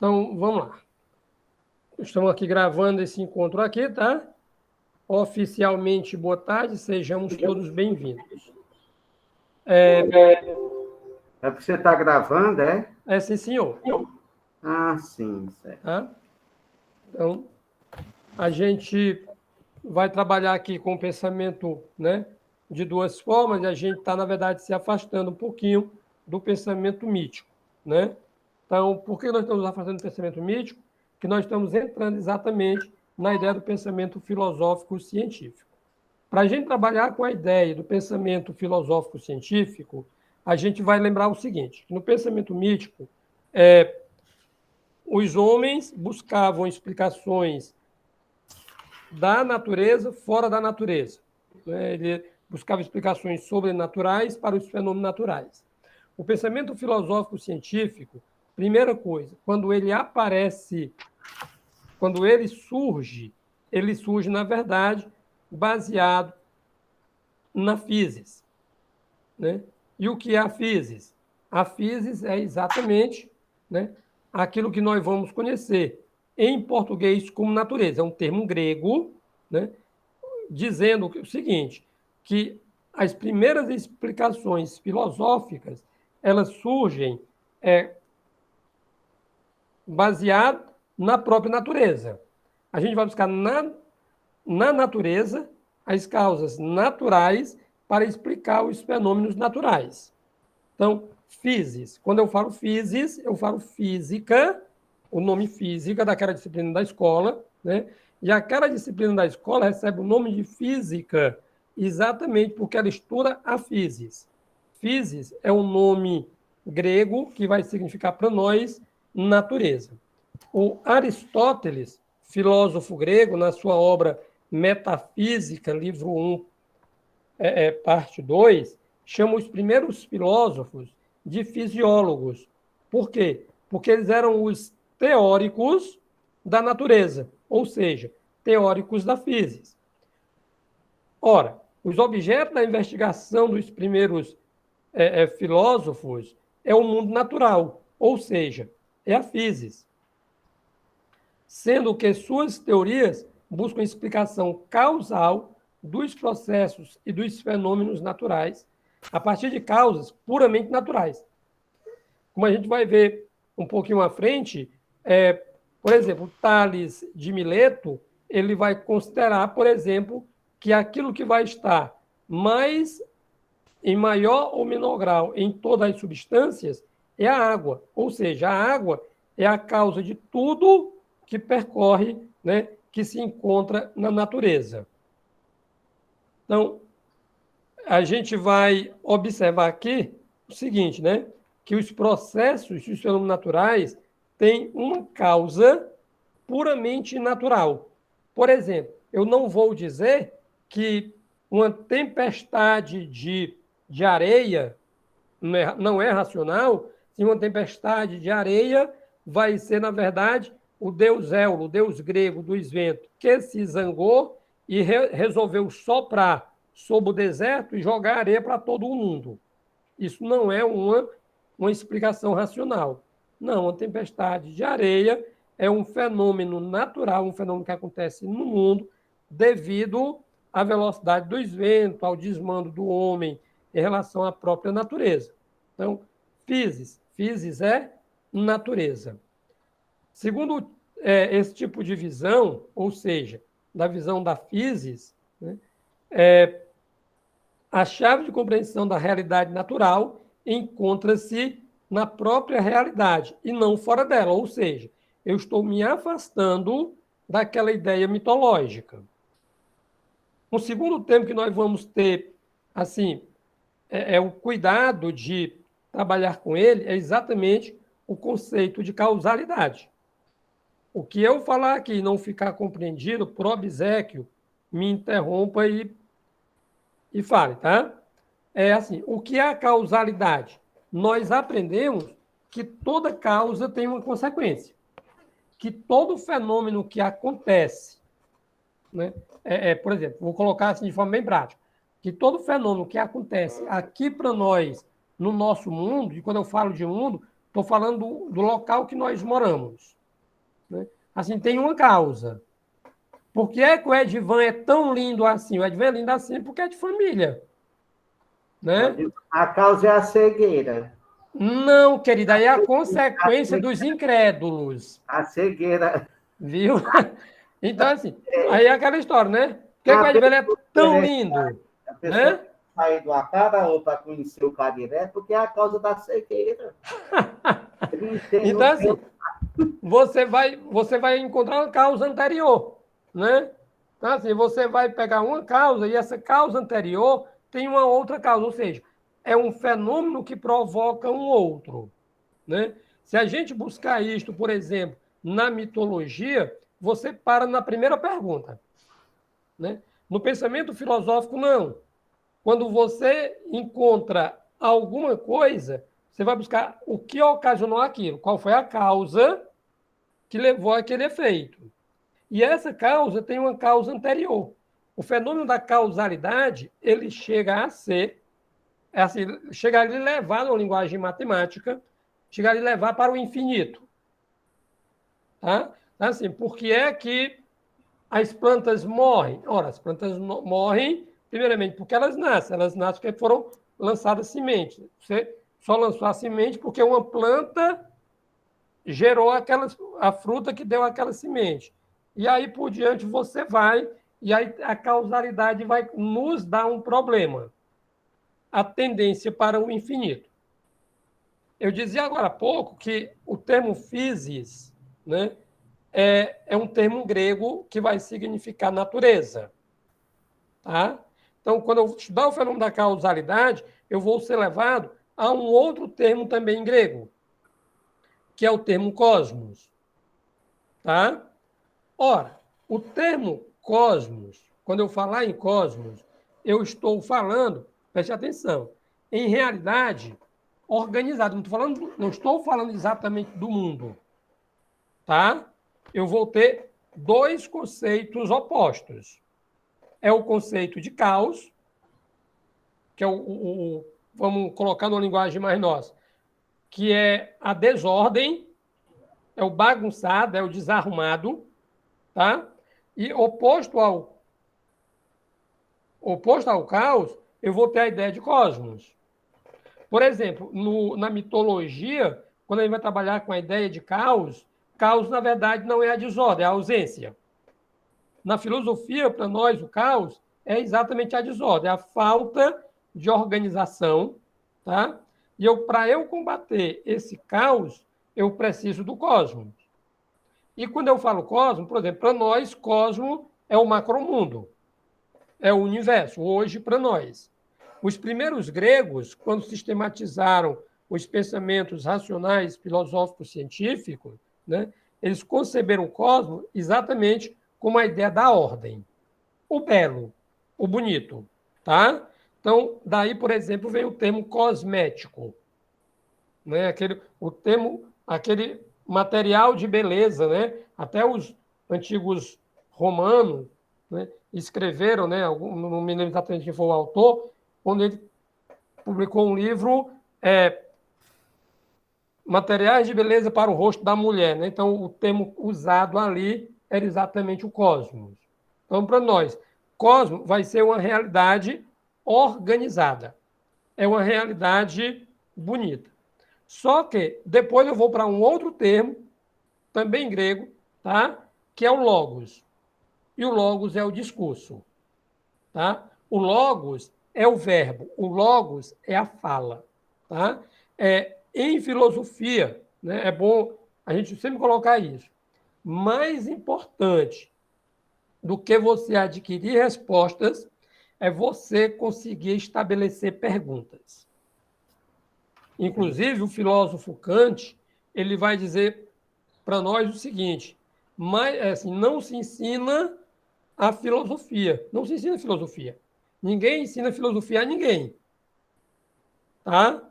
Então, vamos lá. Estamos aqui gravando esse encontro aqui, tá? Oficialmente, boa tarde, sejamos todos bem-vindos. É porque você está gravando, é? É sim, senhor. Ah, sim, certo. Tá? Então, a gente vai trabalhar aqui com o pensamento, né, de duas formas, e a gente está, na verdade, se afastando um pouquinho do pensamento mítico, né? Então, por que nós estamos afastando do pensamento mítico? Que nós estamos entrando exatamente na ideia do pensamento filosófico científico. Para a gente trabalhar com a ideia do pensamento filosófico científico, a gente vai lembrar o seguinte, que no pensamento mítico, os homens buscavam explicações da natureza fora da natureza. Ele buscava explicações sobrenaturais para os fenômenos naturais. O pensamento filosófico científico, primeira coisa, quando ele aparece, quando ele surge, na verdade, baseado na física. Né? E o que é a física? A física é exatamente, né, aquilo que nós vamos conhecer em português como natureza. É um termo grego, né, dizendo o seguinte, que as primeiras explicações filosóficas, elas surgem baseadas na própria natureza. A gente vai buscar na natureza as causas naturais para explicar os fenômenos naturais. Então, physis. Quando eu falo physis, eu falo física, o nome física daquela disciplina da escola, né? E aquela disciplina da escola recebe o nome de física exatamente porque ela estuda a physis. Physis é um nome grego que vai significar para nós natureza. O Aristóteles, filósofo grego, na sua obra Metafísica, livro 1, parte 2, chama os primeiros filósofos de fisiólogos. Por quê? Porque eles eram os teóricos da natureza, ou seja, teóricos da física. Ora, os objetos da investigação dos primeiros filósofos é o mundo natural, ou seja, é a física. Sendo que suas teorias buscam explicação causal dos processos e dos fenômenos naturais a partir de causas puramente naturais. Como a gente vai ver um pouquinho à frente, por exemplo, Tales de Mileto, ele vai considerar, por exemplo, que aquilo que vai estar em maior ou menor grau em todas as substâncias é a água. Ou seja, a água é a causa de tudo que percorre, né, que se encontra na natureza. Então, a gente vai observar aqui o seguinte, né, que os processos, os fenômenos naturais, têm uma causa puramente natural. Por exemplo, eu não vou dizer que uma tempestade de areia não é racional, se uma tempestade de areia vai ser, na verdade, o deus Éolo, o deus grego dos ventos, que se zangou e resolveu soprar sobre o deserto e jogar areia para todo o mundo. Isso não é uma explicação racional. Não, uma tempestade de areia é um fenômeno natural, um fenômeno que acontece no mundo devido à velocidade dos ventos, ao desmando do homem em relação à própria natureza. Então, physis é natureza. Segundo esse tipo de visão, ou seja, da visão da physis, né, a chave de compreensão da realidade natural encontra-se na própria realidade e não fora dela, ou seja, eu estou me afastando daquela ideia mitológica. Um segundo tema que nós vamos ter, assim, o cuidado de trabalhar com ele é exatamente o conceito de causalidade. O que eu falar aqui e não ficar compreendido, por obséquio, me interrompa e fale, tá? É assim, o que é a causalidade? Nós aprendemos que toda causa tem uma consequência, que todo fenômeno que acontece, né, por exemplo, vou colocar assim de forma bem prática, que todo fenômeno que acontece aqui para nós, no nosso mundo, e quando eu falo de mundo, Estou falando do local que nós moramos. Né? Assim, tem uma causa. Por que é que o Edvan é tão lindo assim? O Edvan é lindo assim porque é de família. Né? A causa é a cegueira. Não, querida, aí é a consequência dos incrédulos. A cegueira. Viu? Então, assim, aí é aquela história, né? Por que, que o A Edvan é tão pessoa lindo? A pessoa Né? sai do Acaraú para conhecer o Cariré porque é a causa da cegueira. Então, assim, você vai encontrar uma causa anterior, né? Então, assim, você vai pegar uma causa e essa causa anterior tem uma outra causa, ou seja, é um fenômeno que provoca um outro, né? Se a gente buscar isto, por exemplo, na mitologia, você para na primeira pergunta, né? No pensamento filosófico, não. Quando você encontra alguma coisa, você vai buscar o que ocasionou aquilo, qual foi a causa que levou àquele efeito. E essa causa tem uma causa anterior. O fenômeno da causalidade, ele chega a ser, assim, chega a lhe levar, na linguagem matemática, chega a lhe levar para o infinito. Tá? Assim, por que é que as plantas morrem? Ora, as plantas morrem, primeiramente, porque elas nascem porque foram lançadas sementes. Você só lançou a semente porque uma planta gerou a fruta que deu aquela semente. E aí, por diante, você vai, e aí a causalidade vai nos dar um problema. A tendência para o infinito. Eu dizia agora há pouco que o termo physis, né, é um termo grego que vai significar natureza. Tá? Então, quando eu estudar o fenômeno da causalidade, eu vou ser levado a um outro termo também grego, que é o termo cosmos. Tá? Ora, o termo cosmos, quando eu falar em cosmos, eu estou falando, preste atenção, em realidade organizado. Não estou falando exatamente do mundo. Tá? Eu vou ter dois conceitos opostos. É o conceito de caos, que é vamos colocar numa linguagem mais nossa, que é a desordem, é o bagunçado, é o desarrumado, tá? E oposto ao caos, eu vou ter a ideia de cosmos. Por exemplo, na mitologia, quando a gente vai trabalhar com a ideia de caos, caos, na verdade, não é a desordem, é a ausência. Na filosofia, para nós, o caos é exatamente a desordem, é a falta de organização, tá? E para eu combater esse caos, eu preciso do cosmos. E quando eu falo cosmos, por exemplo, para nós, cosmos é o macromundo, é o universo, hoje para nós. Os primeiros gregos, quando sistematizaram os pensamentos racionais, filosóficos, científicos, né, eles conceberam o cosmos exatamente como a ideia da ordem, o belo, o bonito, tá? Então, daí, por exemplo, vem o termo cosmético, né? Aquele material de beleza, né? Até os antigos romanos, né, escreveram, né? Não me lembro exatamente quem foi o autor, quando ele publicou um livro, Materiais de Beleza para o Rosto da Mulher, né? Então, o termo usado ali era exatamente o cosmos. Então, para nós, cosmos vai ser uma realidade organizada. É uma realidade bonita. Só que depois eu vou para um outro termo, também grego, tá? Que é o logos. E o logos é o discurso. Tá? O logos é o verbo, o logos é a fala. Tá? Em filosofia, né, é bom a gente sempre colocar isso. Mais importante do que você adquirir respostas é você conseguir estabelecer perguntas. Inclusive, o filósofo Kant, ele vai dizer para nós o seguinte, assim, não se ensina a filosofia, não se ensina filosofia. Ninguém ensina filosofia a ninguém. Tá?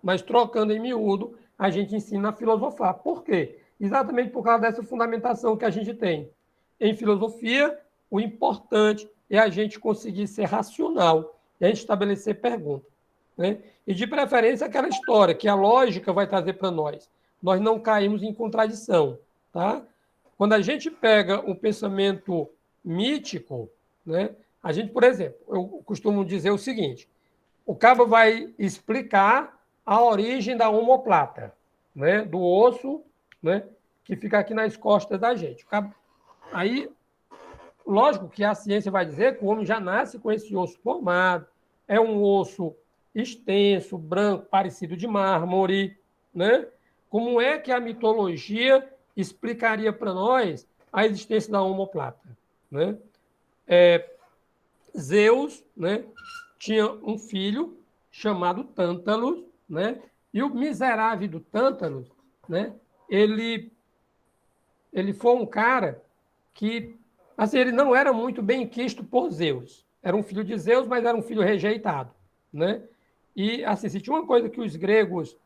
Mas trocando em miúdo, a gente ensina a filosofar. Por quê? Exatamente por causa dessa fundamentação que a gente tem. Em filosofia, o importante é a gente conseguir ser racional, e a gente estabelecer perguntas. Né? E de preferência aquela história que a lógica vai trazer para nós. nós não caímos em contradição, tá? Quando a gente pega o pensamento mítico, né, a gente, por exemplo, eu costumo dizer o seguinte, o cabo vai explicar a origem da omoplata, né, do osso, né, que fica aqui nas costas da gente. Aí, lógico que a ciência vai dizer que o homem já nasce com esse osso formado, é um osso extenso, branco, parecido de mármore, né? Como é que a mitologia explicaria para nós a existência da omoplata, né? Zeus, né, tinha um filho chamado Tântalos, né? E o miserável do Tântalos, né, ele foi um cara que, assim, ele não era muito bem quisto por Zeus. Era um filho de Zeus, mas era um filho rejeitado, né? E, assim, se tinha uma coisa que os gregos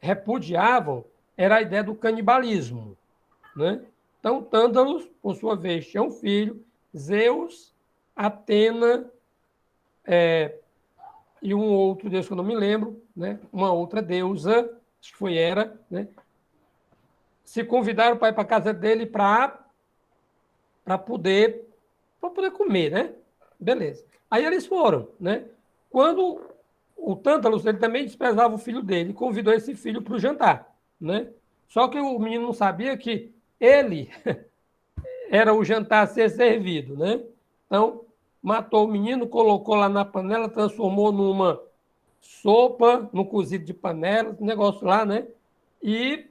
repudiavam, era a ideia do canibalismo, né? Então, Tântalos, por sua vez, tinha um filho, Zeus, Atena e um outro deus que eu não me lembro, né? Uma outra deusa, acho que foi Hera, né? Se convidaram para ir para a casa dele para poder comer, né? Beleza. Aí eles foram, né? Quando o Tântalos, ele também desprezava o filho dele, convidou esse filho para o jantar, né? Só que o menino não sabia que ele era o jantar a ser servido, né? Então, matou o menino, colocou lá na panela, transformou numa sopa, no cozido de panela, negócio lá, né? E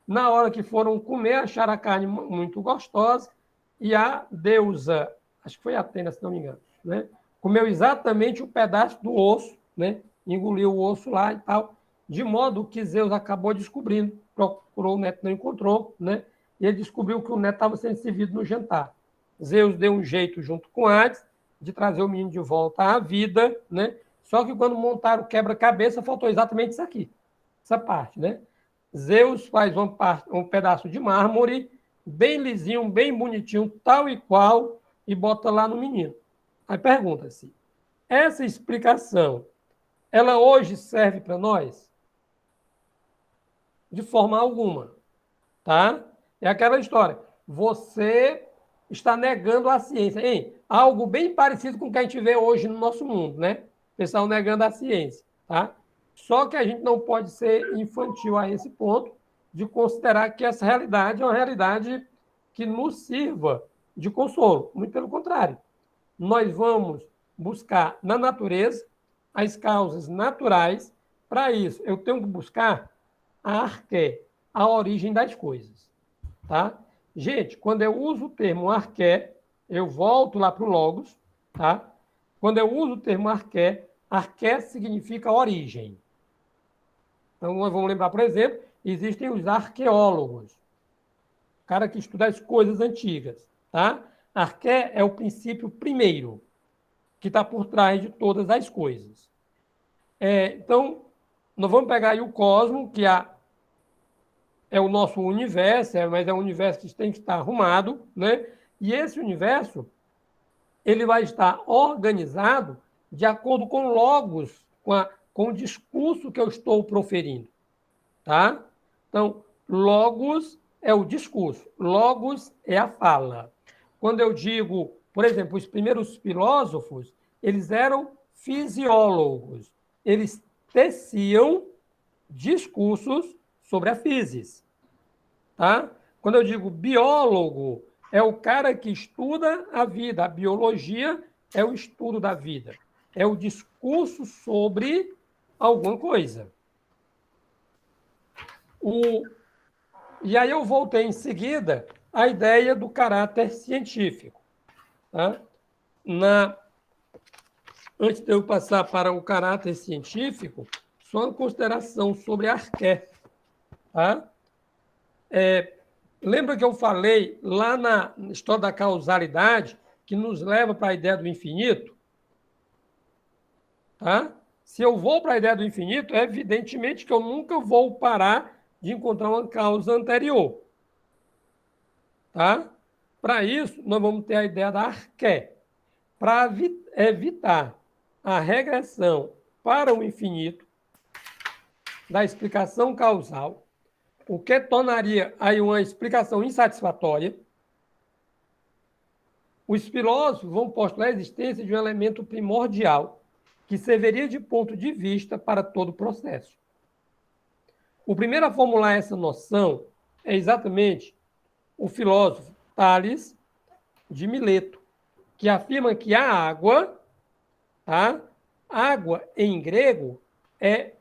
na hora que foram comer, acharam a carne muito gostosa e a deusa, acho que foi Atena, se não me engano, né? Comeu exatamente um pedaço do osso, né? Engoliu o osso lá e tal, de modo que Zeus acabou descobrindo, procurou o neto, não encontrou, né? E ele descobriu que o neto estava sendo servido no jantar. Zeus deu um jeito, junto com Hades, de trazer o menino de volta à vida, né? Só que quando montaram o quebra-cabeça, faltou exatamente isso aqui, essa parte, né? Zeus faz um pedaço de mármore, bem lisinho, bem bonitinho, tal e qual, e bota lá no menino. Aí pergunta-se, essa explicação, ela hoje serve para nós? De forma alguma, tá? É aquela história, você está negando a ciência, hein? Algo bem parecido com o que a gente vê hoje no nosso mundo, né? O pessoal negando a ciência, tá? Só que a gente não pode ser infantil a esse ponto de considerar que essa realidade é uma realidade que nos sirva de consolo. Muito pelo contrário. Nós vamos buscar na natureza as causas naturais. Para isso, eu tenho que buscar a arqué, a origem das coisas. Tá? Gente, quando eu uso o termo arqué, eu volto lá para o logos. Tá? Quando eu uso o termo arqué, arqué significa origem. Então, nós vamos lembrar, por exemplo, existem os arqueólogos, o cara que estuda as coisas antigas. Tá? Arqué é o princípio primeiro, que está por trás de todas as coisas. Então, nós vamos pegar aí o cosmo, que é o nosso universo, mas é um universo que tem que estar arrumado, né? E esse universo, ele vai estar organizado de acordo com logos, com o discurso que eu estou proferindo, tá? Então, logos é o discurso, logos é a fala. Quando eu digo, por exemplo, os primeiros filósofos, eles eram fisiólogos, eles teciam discursos sobre a physis, tá? Quando eu digo biólogo, é o cara que estuda a vida, a biologia é o estudo da vida, é o discurso sobre alguma coisa. E aí eu voltei em seguida à ideia do caráter científico. Tá? Antes de eu passar para o caráter científico, só uma consideração sobre a arqué. Tá? Lembra que eu falei lá na história da causalidade, que nos leva para a ideia do infinito? Tá? Se eu vou para a ideia do infinito, é evidentemente que eu nunca vou parar de encontrar uma causa anterior. Tá? Para isso, nós vamos ter a ideia da arqué. Para evitar a regressão para o infinito da explicação causal, o que tornaria aí uma explicação insatisfatória. Os filósofos vão postular a existência de um elemento primordial que serviria de ponto de vista para todo o processo. O primeiro a formular essa noção é exatamente o filósofo Tales de Mileto, que afirma que a água, tá? Água em grego é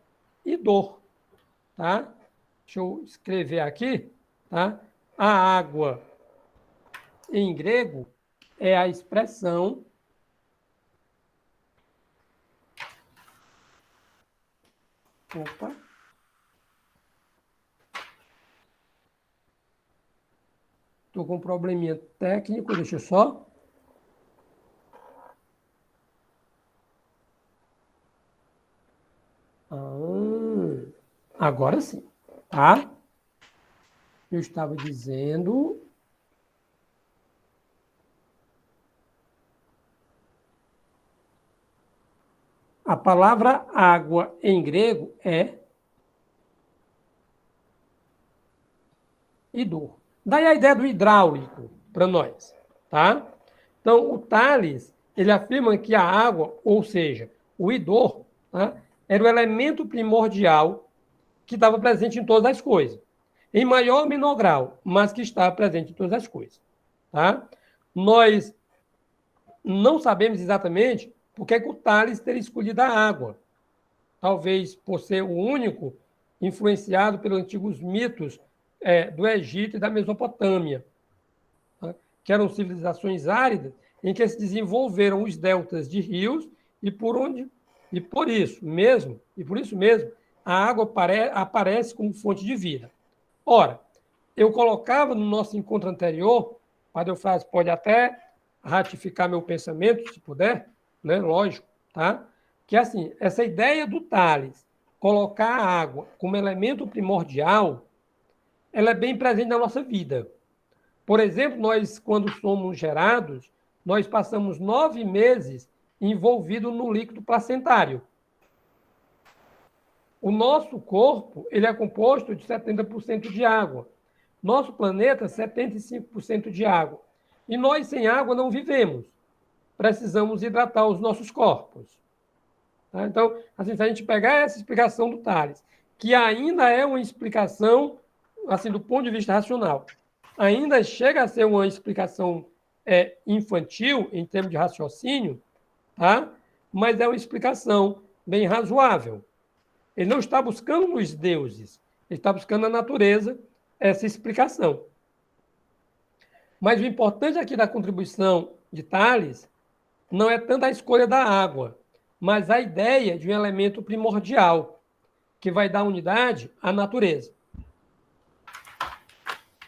idor, tá? Deixa eu escrever aqui, tá? A água em grego é a expressão opa. Estou com um probleminha técnico, deixa eu só. Agora sim, tá? Eu estava dizendo. A palavra água em grego é idor. Daí a ideia do hidráulico para nós, tá? Então, o Tales, ele afirma que a água, ou seja, o idor, tá? Era o elemento primordial que estava presente em todas as coisas, em maior ou menor grau, mas que está presente em todas as coisas, tá? Nós não sabemos exatamente por que o Tales teria escolhido a água. Talvez por ser o único influenciado pelos antigos mitos do Egito e da Mesopotâmia, tá? Que eram civilizações áridas em que se desenvolveram os deltas de rios e por isso mesmo, a água aparece como fonte de vida. Ora, eu colocava no nosso encontro anterior, Padre Eufrásio pode até ratificar meu pensamento, se puder, né? Lógico, tá? Que assim, essa ideia do Tales colocar a água como elemento primordial, ela é bem presente na nossa vida. Por exemplo, nós, quando somos gerados, nós passamos 9 meses envolvidos no líquido placentário. O nosso corpo, ele é composto de 70% de água. Nosso planeta, 75% de água. E nós, sem água, não vivemos. Precisamos hidratar os nossos corpos. Tá? Então, assim, se a gente pegar essa explicação do Tales, que ainda é uma explicação, assim, do ponto de vista racional, ainda chega a ser uma explicação infantil, em termos de raciocínio, tá? Mas é uma explicação bem razoável. Ele não está buscando nos deuses, ele está buscando na natureza essa explicação. Mas o importante aqui da contribuição de Tales não é tanto a escolha da água, mas a ideia de um elemento primordial, que vai dar unidade à natureza.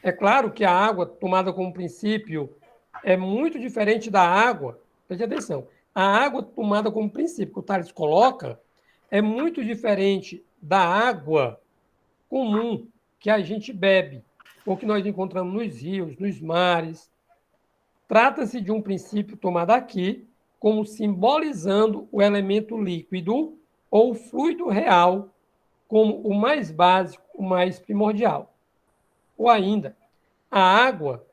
É claro que a água, tomada como princípio, é muito diferente da água, preste atenção, a água tomada como princípio que o Tales coloca é muito diferente da água comum que a gente bebe, ou que nós encontramos nos rios, nos mares. Trata-se de um princípio tomado aqui como simbolizando o elemento líquido ou o fluido real como o mais básico, o mais primordial. Ou ainda, a água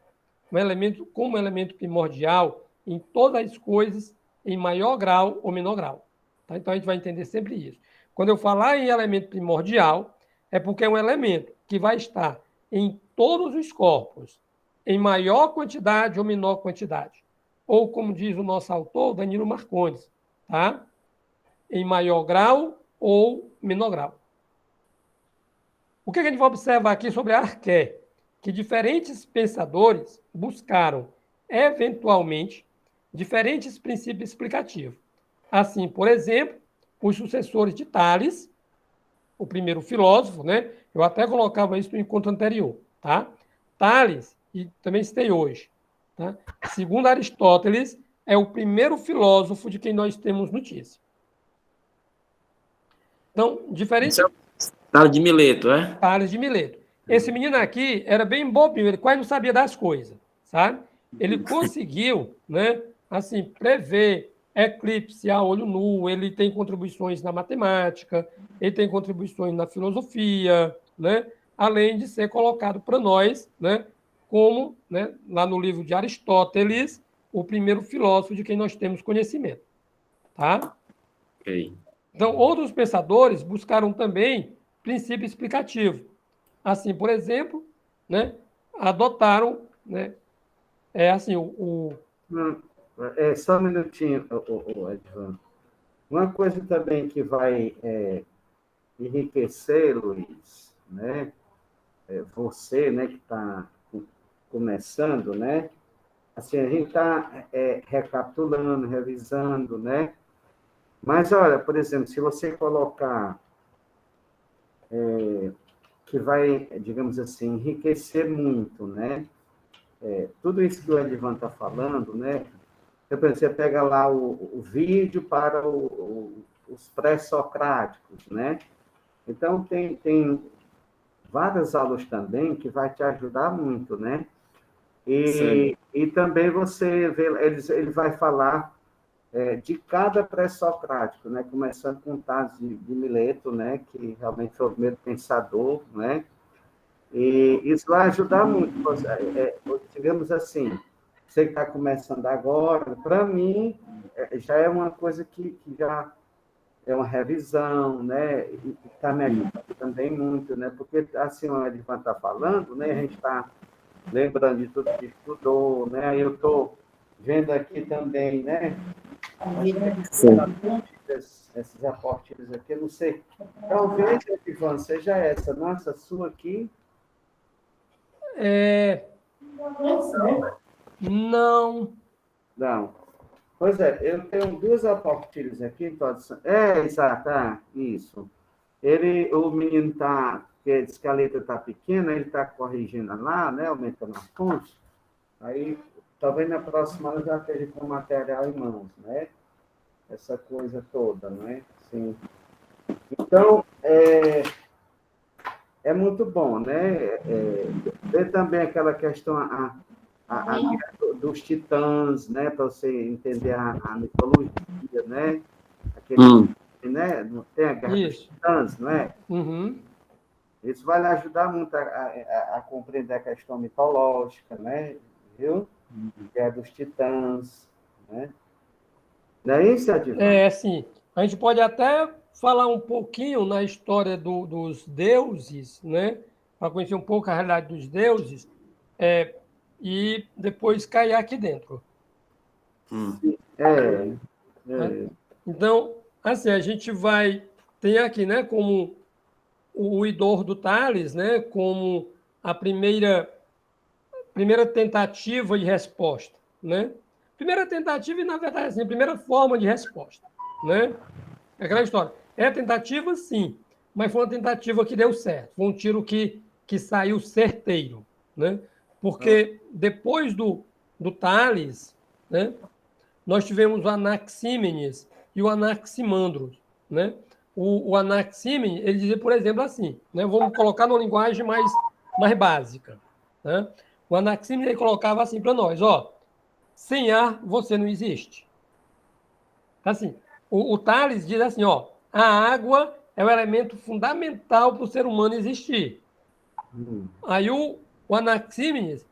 como elemento primordial em todas as coisas, em maior grau ou menor grau. Tá? Então, a gente vai entender sempre isso. Quando eu falar em elemento primordial, é porque é um elemento que vai estar em todos os corpos, em maior quantidade ou menor quantidade. Ou, como diz o nosso autor, Danilo Marcondes, tá? Em maior grau ou menor grau. O que a gente vai observar aqui sobre a arqué? Que diferentes pensadores buscaram, eventualmente, diferentes princípios explicativos. Assim, por exemplo, os sucessores de Tales, o primeiro filósofo, né? Eu até colocava isso no encontro anterior, tá? Tales, e também citei hoje, tá? Segundo Aristóteles, é o primeiro filósofo de quem nós temos notícia. Então, diferente... Tales de Mileto, é? Tales de Mileto. Esse menino aqui era bem bobinho, ele quase não sabia das coisas, sabe? Ele conseguiu, né, assim, prever eclipse a olho nu, ele tem contribuições na matemática, ele tem contribuições na filosofia, né? além de ser colocado para nós, né, como, né, lá no livro de Aristóteles, o primeiro filósofo de quem nós temos conhecimento. Tá? Ok. Então, outros pensadores buscaram também princípio explicativo. Assim, por exemplo, né, adotaram, né, assim, Não, só um minutinho, Edvan. Uma coisa também que vai enriquecer, Luiz, né? Você, né, que está começando, né? Assim, a gente está recapitulando, revisando, né? Mas, olha, por exemplo, se você colocar que vai, digamos assim, enriquecer muito, né? Tudo isso que o Edvan está falando, né? Então, por exemplo, você pega lá o vídeo para os pré-socráticos, né? Então, tem várias aulas também que vai te ajudar muito, né? E também você vê, ele vai falar de cada pré-socrático, né? Começando com Tales de Mileto, né? Que realmente foi o primeiro pensador, né? E isso vai ajudar muito. Digamos assim, você que está começando agora, para mim, já é uma coisa que já é uma revisão, né? E está me ajudando também muito, né? Porque, assim, o Edvan está falando, né? A gente está lembrando de tudo que estudou, né? Aí eu estou vendo aqui também, né? Esses aportes aqui, eu não sei. Talvez, Edvan, seja essa nossa sua aqui. Não. Não. Pois é, eu tenho duas aportilhas aqui, todos. Exato, isso. O menino que diz que a letra está pequena, ele está corrigindo lá, né? Aumentando a fonte. Aí, talvez na próxima eu já esteja com o material em mãos, né? Essa coisa toda, né? Sim. Então, é muito bom, né? Ver também aquela questão a guerra dos titãs, né? Para você entender a mitologia, né? Né? Não tem a guerra dos titãs, não é? Uhum. Isso vai lhe ajudar muito a compreender a questão mitológica, né? Viu? Guerra dos titãs, né? Não é isso, Edvan? Sim. A gente pode até falar um pouquinho na história dos deuses, né? Para conhecer um pouco a realidade dos deuses, e depois cair aqui dentro. Né? Então, assim, a gente tem aqui, né, como o Idor do Tales, né, como a primeira tentativa de resposta, né? Primeira tentativa e, na verdade, assim, a primeira forma de resposta, né? É aquela história. Tentativa, sim, mas foi uma tentativa que deu certo. Foi um tiro que saiu certeiro, né? Porque depois do Tales, né, nós tivemos o Anaxímenes e o Anaximandro, né? O Anaxímenes, ele dizia, por exemplo, assim, né? Vamos colocar numa linguagem mais básica, né? O Anaxímenes, ele colocava assim para nós, ó, sem ar você não existe. Assim, o Tales diz assim, ó, a água é o elemento fundamental para o ser humano existir. Aí o Anaxímenes,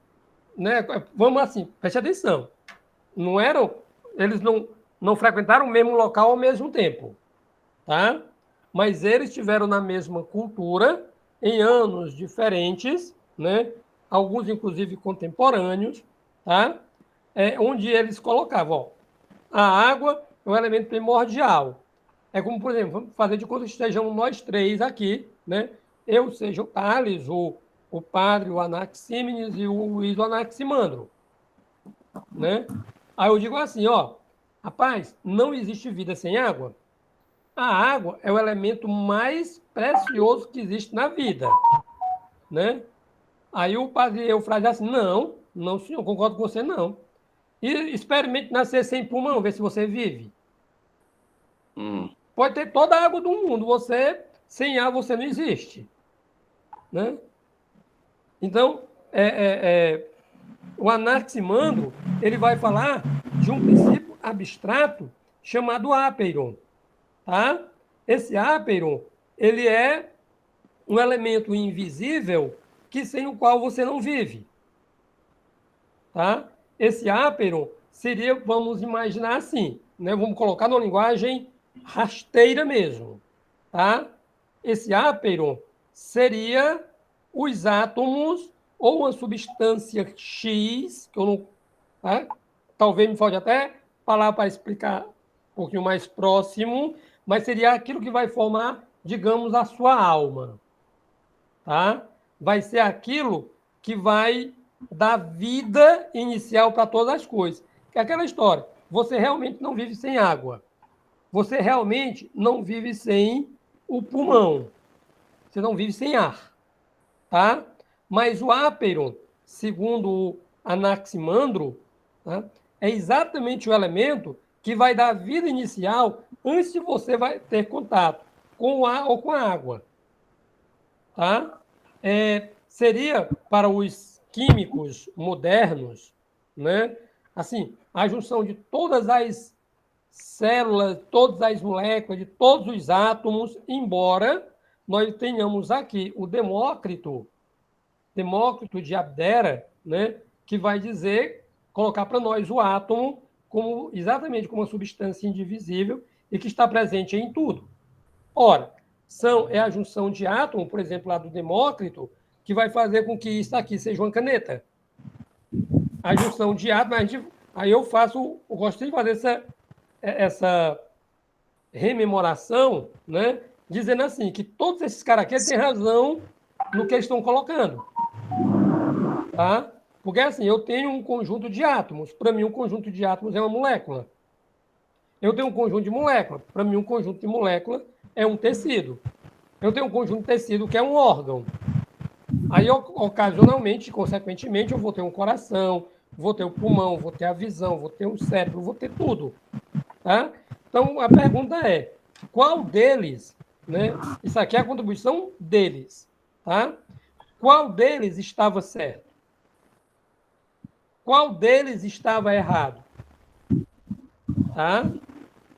né, vamos assim, preste atenção, eles não frequentaram o mesmo local ao mesmo tempo, tá? Mas eles estiveram na mesma cultura em anos diferentes, né? Alguns inclusive contemporâneos, tá? Onde eles colocavam, ó, a água é um elemento primordial. É como, por exemplo, vamos fazer de conta que estejamos nós três aqui, né? Eu seja o Tales, o padre, o Anaxímenes e o Luiz, o Anaximandro, né? Aí eu digo assim, ó, rapaz, não existe vida sem água. A água é o elemento mais precioso que existe na vida, né? Aí o padre Eufrásio assim, não, senhor, concordo com você, não. E experimente nascer sem pulmão, ver se você vive. Pode ter toda a água do mundo, sem ar você não existe, né? Então, o Anaximandro, ele vai falar de um princípio abstrato chamado apeiron, tá? Esse apeiron, ele é um elemento invisível que sem o qual você não vive. Tá? Esse ápero seria, vamos imaginar assim, né? Vamos colocar numa linguagem rasteira mesmo. Tá? Esse ápero seria os átomos ou uma substância X, que eu não... Tá? Talvez me falte até falar para explicar um pouquinho mais próximo, mas seria aquilo que vai formar, digamos, a sua alma. Tá? Vai ser aquilo que vai dar vida inicial para todas as coisas. É aquela história, você realmente não vive sem água. Você realmente não vive sem o pulmão. Você não vive sem ar. Tá? Mas o ápero, segundo o Anaximandro, tá? É exatamente o elemento que vai dar vida inicial antes de você vai ter contato com o ar ou com a água. Tá? Seria para os químicos modernos, né? Assim, a junção de todas as células, todas as moléculas, de todos os átomos, embora nós tenhamos aqui o Demócrito de Abdera, né? Que vai dizer, colocar para nós o átomo como, exatamente como uma substância indivisível e que está presente em tudo. Ora, é a junção de átomo, por exemplo, lá do Demócrito, que vai fazer com que isso aqui seja uma caneta. A junção de átomos, aí eu gosto de fazer essa rememoração, né? Dizendo assim, que todos esses caras aqui têm razão no que eles estão colocando. Tá? Porque assim, eu tenho um conjunto de átomos. Para mim, um conjunto de átomos é uma molécula. Eu tenho um conjunto de moléculas. Para mim, um conjunto de moléculas é um tecido. Eu tenho um conjunto de tecido que é um órgão. Aí, ocasionalmente, consequentemente, eu vou ter um coração, vou ter o pulmão, vou ter a visão, vou ter um cérebro, vou ter tudo. Tá? Então, a pergunta é, qual deles, né? Isso aqui é a contribuição deles. Tá? Qual deles estava certo? Qual deles estava errado? Tá?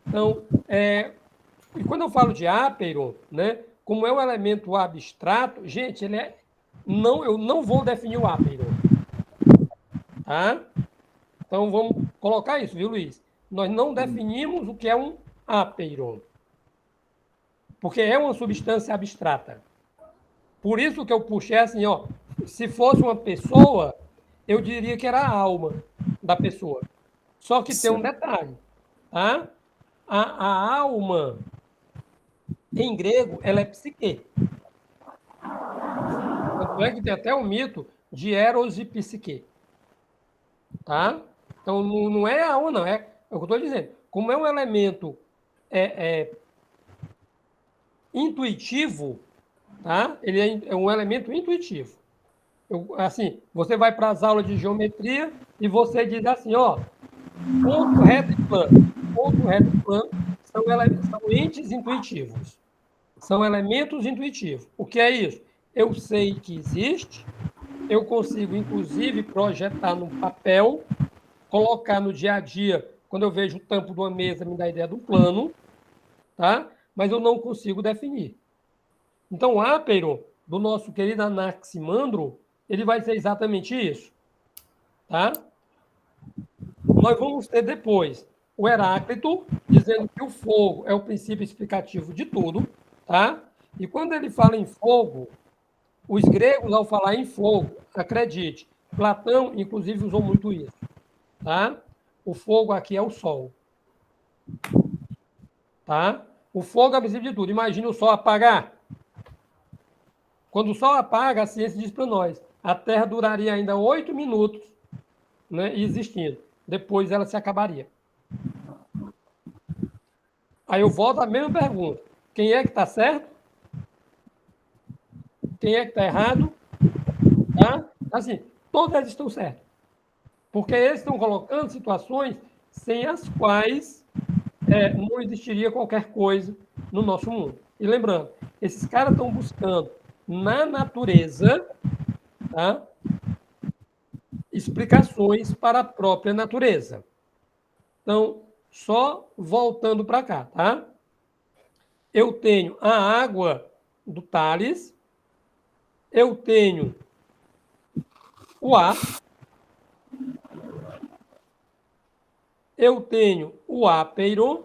Então, e quando eu falo de ápero, né, como é um elemento abstrato, gente, eu não vou definir o ápero. Tá? Então, vamos colocar isso, viu, Luiz? Nós não definimos o que é um ápero, porque é uma substância abstrata. Por isso que eu puxei assim, ó, se fosse uma pessoa, eu diria que era a alma da pessoa. Só que tem um detalhe, tá? A alma, em grego, ela é psique. Tanto é que tem até o mito de Eros e Psique. Tá? Então, não é a alma, não. É o que eu estou dizendo. Como é um elemento intuitivo, tá? Ele é um elemento intuitivo. Assim, você vai para as aulas de geometria e você diz assim, ó, ponto reto e plano. Ponto reto e plano são entes intuitivos. São elementos intuitivos. O que é isso? Eu sei que existe, eu consigo, inclusive, projetar no papel, colocar no dia a dia, quando eu vejo o tampo de uma mesa, me dá a ideia do plano, tá? Mas eu não consigo definir. Então, o ápero do nosso querido Anaximandro, ele vai ser exatamente isso. Tá? Nós vamos ter depois o Heráclito, dizendo que o fogo é o princípio explicativo de tudo. Tá? E quando ele fala em fogo, os gregos, ao falar em fogo, acredite, Platão, inclusive, usou muito isso. Tá? O fogo aqui é o sol. Tá? O fogo é o princípio de tudo. Imagina o sol apagar. Quando o sol apaga, a ciência diz para nós, a Terra duraria ainda 8 minutos, né, existindo. Depois ela se acabaria. Aí eu volto à mesma pergunta. Quem é que está certo? Quem é que está errado? Tá? Assim, todos eles estão certos. Porque eles estão colocando situações sem as quais não existiria qualquer coisa no nosso mundo. E lembrando, esses caras estão buscando na natureza, tá, explicações para a própria natureza. Então, só voltando para cá, tá? Eu tenho a água do Tales, eu tenho o ar, eu tenho o apeiron,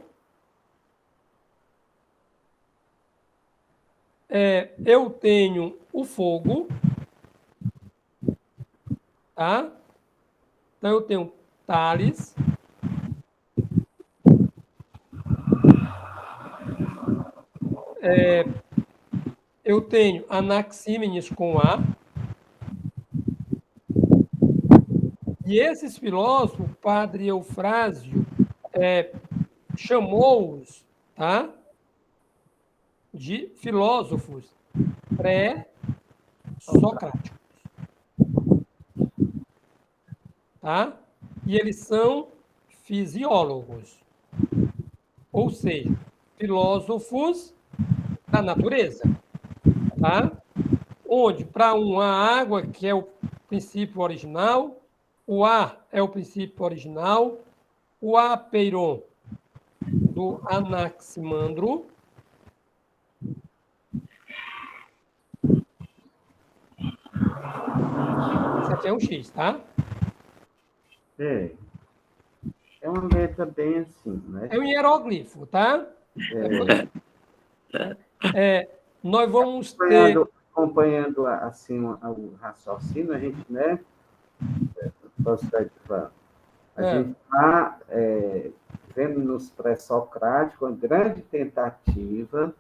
eu tenho o fogo, tá? Então, eu tenho Tales, eu tenho Anaxímenes com A, e esses filósofos, o padre Eufrásio chamou-os, tá, de filósofos pré-socráticos. Tá? E eles são fisiólogos, ou seja, filósofos da natureza. Tá? Onde, para um, a água, que é o princípio original, o ar é o princípio original, o apeiron do Anaximandro, isso aqui é um X, tá? É uma letra bem assim, né? É um hieróglifo, tá? Nós vamos ter... Acompanhando assim, o raciocínio, a gente, né? A gente está vendo nos pré-socráticos uma grande tentativa,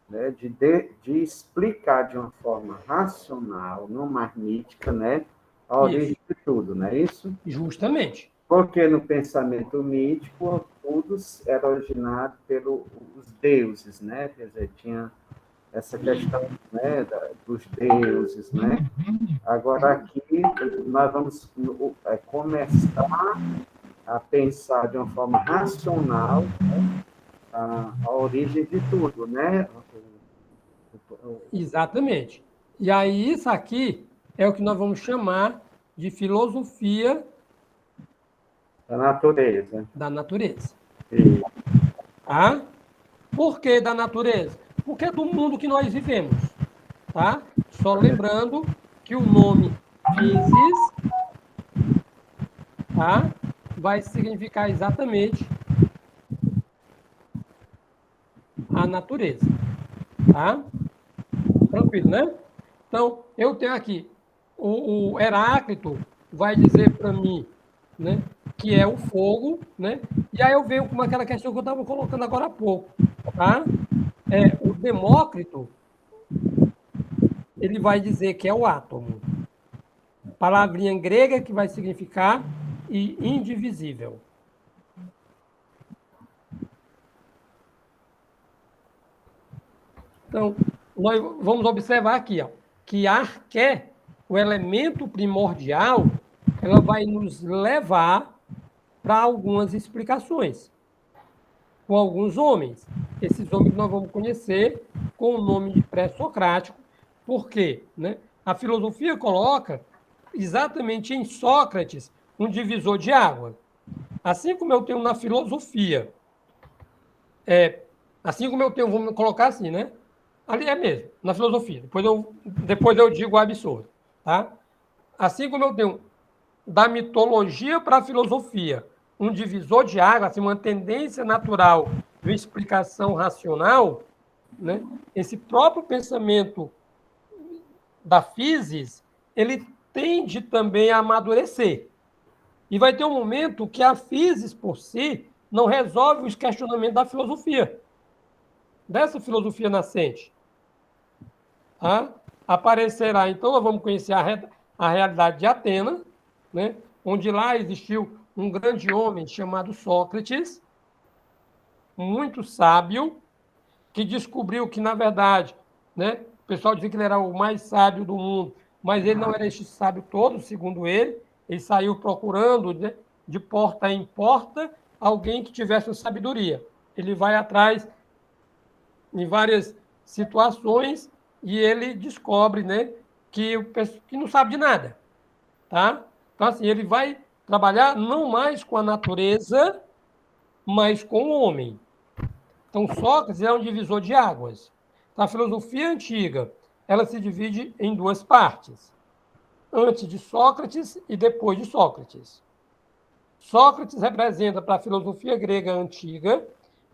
né, de explicar de uma forma racional, não mais mítica, né, a origem de tudo, não é isso? Justamente. Porque no pensamento mítico, tudo era originado pelos deuses, né? Quer dizer, tinha essa questão, né, dos deuses, né? Agora, aqui, nós vamos começar a pensar de uma forma racional, né, a origem de tudo, né? Exatamente. E aí, isso aqui é o que nós vamos chamar de filosofia Da natureza. da natureza. E... Tá? Por que da natureza? Porque é do mundo que nós vivemos. Tá? Só lembrando que o nome physis, tá, vai significar exatamente a natureza. Tá? Tranquilo, né? Então, eu tenho aqui, o Heráclito vai dizer para mim, né, que é o fogo, né? E aí eu venho com aquela questão que eu estava colocando agora há pouco, tá? O Demócrito, ele vai dizer que é o átomo. Palavrinha grega que vai significar indivisível. Então, nós vamos observar aqui, ó, que arqué, o elemento primordial, ela vai nos levar para algumas explicações com alguns homens. Esses homens nós vamos conhecer com o nome de pré-socrático. Por quê? Né? A filosofia coloca exatamente em Sócrates um divisor de água. Assim como eu tenho na filosofia, assim como eu tenho, vamos colocar assim, né? Ali é mesmo, na filosofia. Depois eu digo o absurdo. Tá? Assim como eu tenho da mitologia para a filosofia um divisor de água, assim, uma tendência natural de uma explicação racional, né? Esse próprio pensamento da physis, ele tende também a amadurecer. E vai ter um momento que a physis por si não resolve os questionamentos da filosofia, dessa filosofia nascente. Tá? Aparecerá, então, nós vamos conhecer a realidade de Atenas, né? Onde lá existiu um grande homem chamado Sócrates, muito sábio, que descobriu que, na verdade, né, o pessoal dizia que ele era o mais sábio do mundo, mas ele não era este sábio todo, segundo ele saiu procurando, né, de porta em porta alguém que tivesse sabedoria. Ele vai atrás em várias situações e ele descobre, né, que não sabe de nada. Tá? Então, assim, ele vai trabalhar não mais com a natureza, mas com o homem. Então, Sócrates é um divisor de águas. Então, a filosofia antiga, ela se divide em duas partes, antes de Sócrates e depois de Sócrates. Sócrates representa para a filosofia grega antiga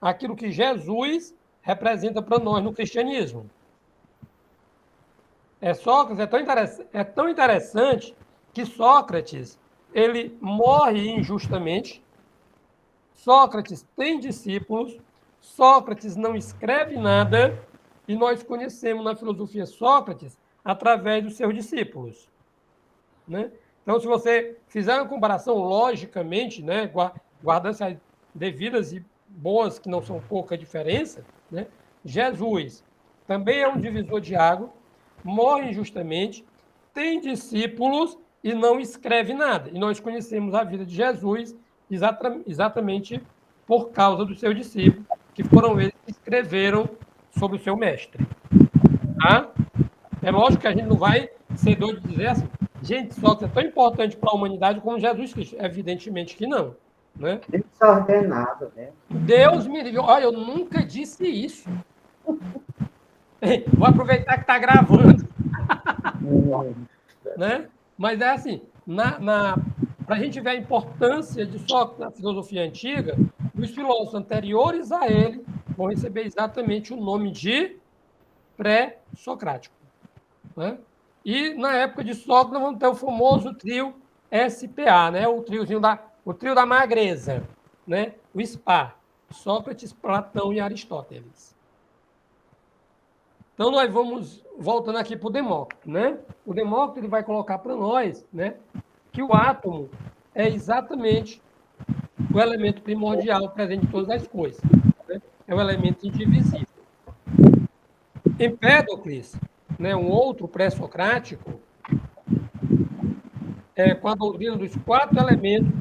aquilo que Jesus representa para nós no cristianismo. Sócrates é tão interessante que Sócrates ele morre injustamente. Sócrates tem discípulos, Sócrates não escreve nada, e nós conhecemos na filosofia Sócrates através dos seus discípulos. Né? Então, se você fizer uma comparação logicamente, né, guardando as devidas e boas, que não são pouca diferença, né, Jesus também é um divisor de água, morre injustamente, tem discípulos e não escreve nada. E nós conhecemos a vida de Jesus exatamente por causa dos seus discípulos, que foram eles que escreveram sobre o seu mestre. Tá? É lógico que a gente não vai ser doido de dizer assim, gente, Sócrates é tão importante para a humanidade como Jesus Cristo. Evidentemente que não. Né? Desordenado, né? Deus me livre. Olha, eu nunca disse isso. Vou aproveitar que está gravando. Né? Mas é assim, para a gente ver a importância de Sócrates na filosofia antiga, os filósofos anteriores a ele vão receber exatamente o nome de pré-socrático. Né? E na época de Sócrates, nós vamos ter o famoso trio SPA, né? O trio da magreza, né? O SPA, Sócrates, Platão e Aristóteles. Então, nós vamos voltando aqui para o Demócrito. Né? O Demócrito ele vai colocar para nós, né, que o átomo é exatamente o elemento primordial presente em todas as coisas. Né? É o elemento indivisível. Empédocles, né, um outro pré-socrático, com a doutrina dos 4 elementos,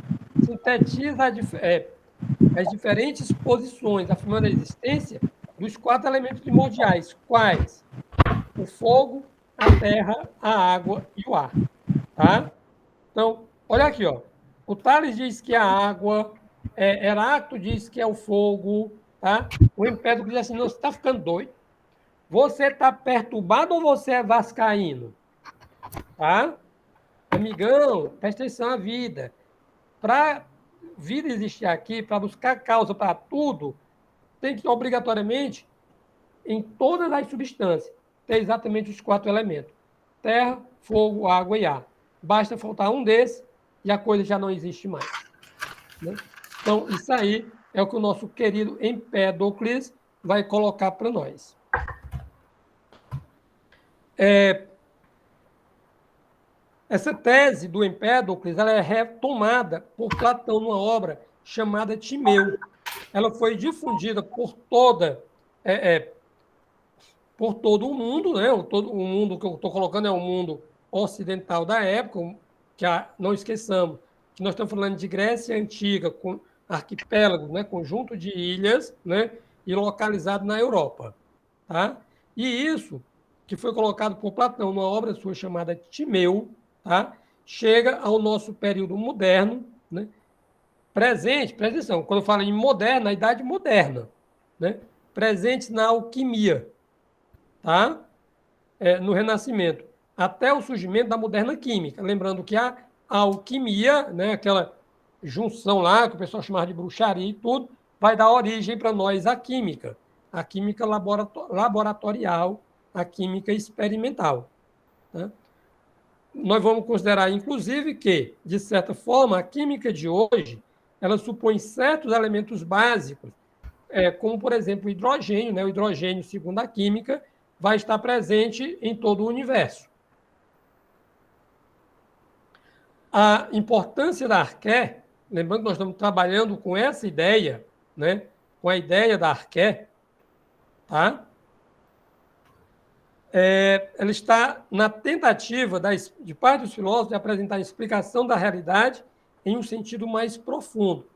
sintetiza as diferentes posições, afirmando a existência dos 4 elementos primordiais, quais? O fogo, a terra, a água e o ar. Tá? Então, olha aqui, ó. O Tales diz que é a água, Heráclito diz que é o fogo, tá? O Empédocles diz assim, não, você está ficando doido? Você está perturbado ou você é vascaíno? Tá? Amigão, presta atenção à vida. Para vida existir aqui, para buscar causa para tudo, tem que, obrigatoriamente, em todas as substâncias, ter exatamente os 4 elementos. Terra, fogo, água e ar. Basta faltar um desses e a coisa já não existe mais. Né? Então, isso aí é o que o nosso querido Empédocles vai colocar para nós. Essa tese do Empédocles ela é retomada por Platão numa obra chamada Timeu. Ela foi difundida por todo o mundo, né? Todo o mundo que eu estou colocando é o mundo ocidental da época, que não esqueçamos que nós estamos falando de Grécia Antiga, com arquipélago, né? Conjunto de ilhas, né? E localizado na Europa. Tá? E isso, que foi colocado por Platão numa obra sua chamada Timeu, tá? Chega ao nosso período moderno, né? Presente, presta atenção, quando eu falo em moderna, a idade moderna, né? Presente na alquimia, tá? No Renascimento, até o surgimento da moderna química. Lembrando que a alquimia, né, aquela junção lá, que o pessoal chamava de bruxaria e tudo, vai dar origem para nós à química. A química laboratorial, a química experimental. Tá? Nós vamos considerar, inclusive, que, de certa forma, a química de hoje, ela supõe certos elementos básicos, como, por exemplo, o hidrogênio. Né? O hidrogênio, segundo a química, vai estar presente em todo o universo. A importância da arqué, lembrando que nós estamos trabalhando com essa ideia, né? Com a ideia da arqué, tá? Ela está na tentativa de parte dos filósofos de apresentar a explicação da realidade em um sentido mais profundo,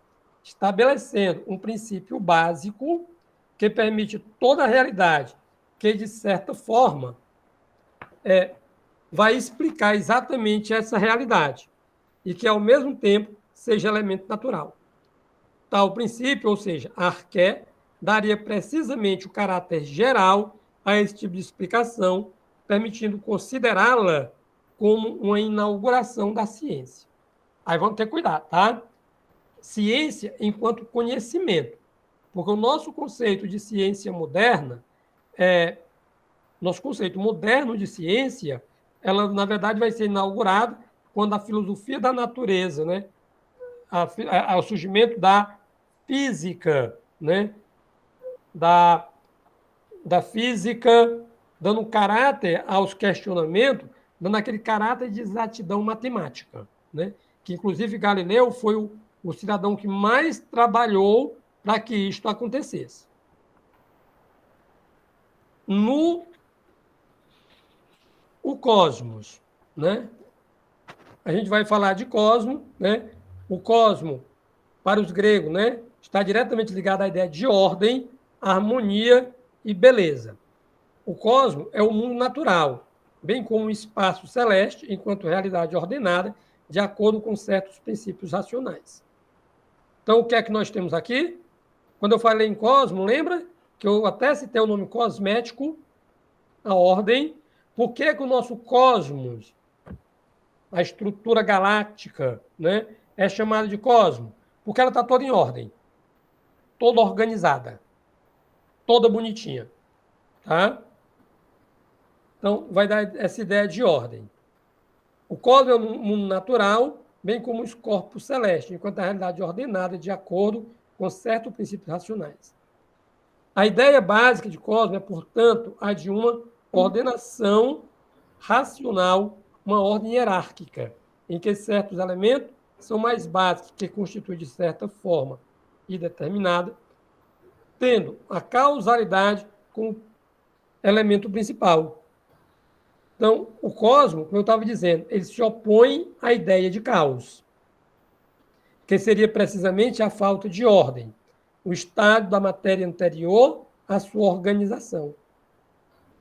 estabelecendo um princípio básico que permite toda a realidade, que, de certa forma, vai explicar exatamente essa realidade e que, ao mesmo tempo, seja elemento natural. Tal princípio, ou seja, a arqué, daria precisamente o caráter geral a esse tipo de explicação, permitindo considerá-la como uma inauguração da ciência. Aí vamos ter cuidado, tá? Ciência enquanto conhecimento, porque o nosso conceito de ciência moderna, nosso conceito moderno de ciência, ela, na verdade, vai ser inaugurada quando a filosofia da natureza, né, o surgimento da física, né, da física, dando caráter aos questionamentos, dando aquele caráter de exatidão matemática, né? Que, inclusive, Galileu foi o cidadão que mais trabalhou para que isto acontecesse. O cosmos, né? A gente vai falar de cosmo, né? O cosmo, para os gregos, né, está diretamente ligado à ideia de ordem, harmonia e beleza. O cosmo é o mundo natural, bem como o espaço celeste, enquanto realidade ordenada, de acordo com certos princípios racionais. Então, o que é que nós temos aqui? Quando eu falei em cosmo, lembra que eu até citei o nome cosmético, a ordem. Por que o nosso cosmos, a estrutura galáctica, né, é chamada de cosmo? Porque ela está toda em ordem, toda organizada, toda bonitinha, tá? Então, vai dar essa ideia de ordem. O cosmos é um mundo natural, bem como os corpos celestes, enquanto a realidade é ordenada de acordo com certos princípios racionais. A ideia básica de cosmos é, portanto, a de uma ordenação racional, uma ordem hierárquica, em que certos elementos são mais básicos, que constituem de certa forma e determinada, tendo a causalidade como elemento principal. Então, o cosmos, como eu estava dizendo, ele se opõe à ideia de caos, que seria precisamente a falta de ordem, o estado da matéria anterior à sua organização.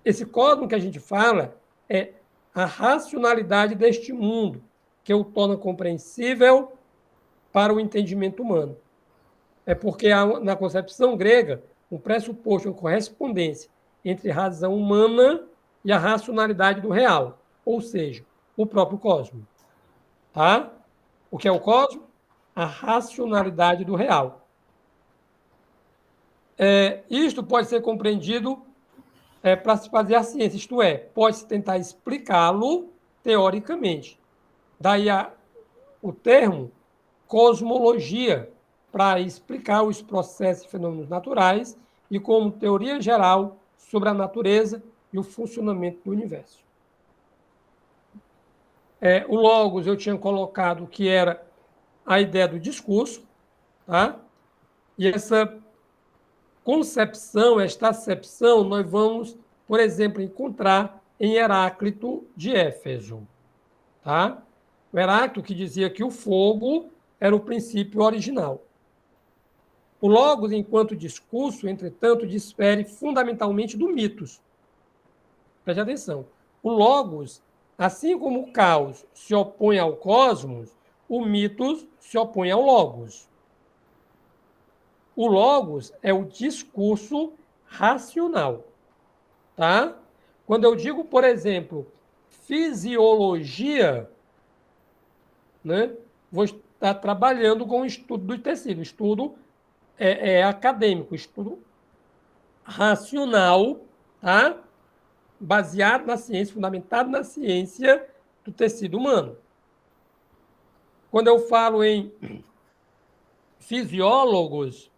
Esse cosmos que a gente fala é a racionalidade deste mundo, que o torna compreensível para o entendimento humano. É porque há, na concepção grega, um pressuposto, uma correspondência entre a razão humana e a racionalidade do real, ou seja, o próprio cosmos. Tá? O que é o cosmos? A racionalidade do real. Isto pode ser compreendido para se fazer a ciência, isto é, pode-se tentar explicá-lo teoricamente. Daí o termo cosmologia, para explicar os processos e fenômenos naturais e como teoria geral sobre a natureza e o funcionamento do universo. O logos eu tinha colocado que era a ideia do discurso, tá? E essa concepção, esta acepção, nós vamos, por exemplo, encontrar em Heráclito de Éfeso, tá? O Heráclito que dizia que o fogo era o princípio original. O logos, enquanto discurso, entretanto, difere fundamentalmente do mitos. Preste atenção. O logos, assim como o caos se opõe ao cosmos, o mitos se opõe ao logos. O logos é o discurso racional, tá? Quando eu digo, por exemplo, fisiologia, né, vou estar trabalhando com o estudo do tecido. O estudo é acadêmico, estudo racional, tá? Baseado na ciência, fundamentado na ciência do tecido humano. Quando eu falo em fisiólogos,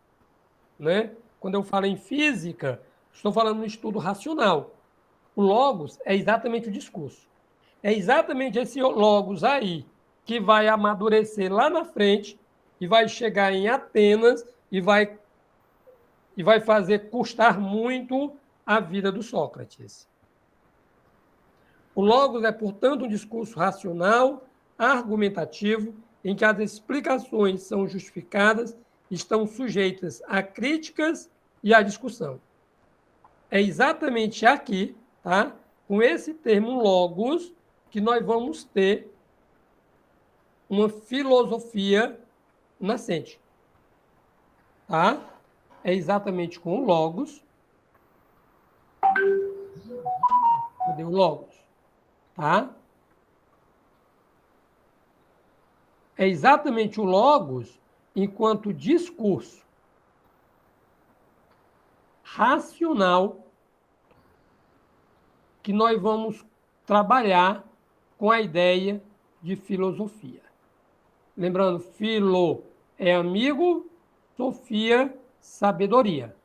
né? Quando eu falo em física, estou falando no estudo racional. O logos é exatamente o discurso. É exatamente esse logos aí que vai amadurecer lá na frente e vai chegar em Atenas e vai fazer custar muito a vida do Sócrates. O logos é, portanto, um discurso racional, argumentativo, em que as explicações são justificadas, estão sujeitas a críticas e à discussão. É exatamente aqui, tá, com esse termo logos, que nós vamos ter uma filosofia nascente. Tá? É exatamente com o logos, Cadê o logos? Tá? É exatamente o logos enquanto discurso racional que nós vamos trabalhar com a ideia de filosofia. Lembrando, filo é amigo, sofia, sabedoria.